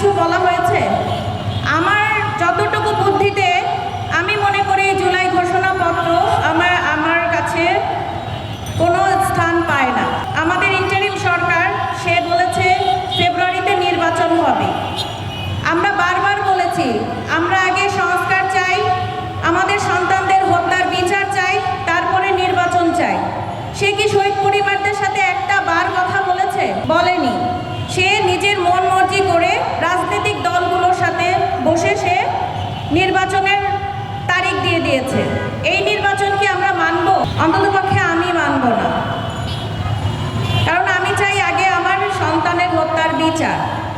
কিছু বলা হয়েছে? আমার যতটুকু বুদ্ধিতে আমি মনে করি জুলাই ঘোষণাপত্র আমার কাছে কোনো স্থান পায় না। আমাদের ইন্টারিম সরকার সে বলেছে ফেব্রুয়ারিতে নির্বাচন হবে। আমরা বারবার বলেছি আমরা আগে সংস্কার চাই, আমাদের সন্তানদের হত্যার বিচার চাই, তারপরে নির্বাচন চাই। সে কি শহীদ পরিবারদের সাথে একটা বার কথা বলেছে? বলেনি। সে নিজের মন মর্জি করে রাজনৈতিক দলগুলোর সাথে বসে সে নির্বাচনের তারিখ দিয়ে দিয়েছে। এই নির্বাচন কি আমরা মানব? অন্ততপক্ষে আমি মানব না। কারণ আমি চাই আগে আমার সন্তানের হত্যার বিচার।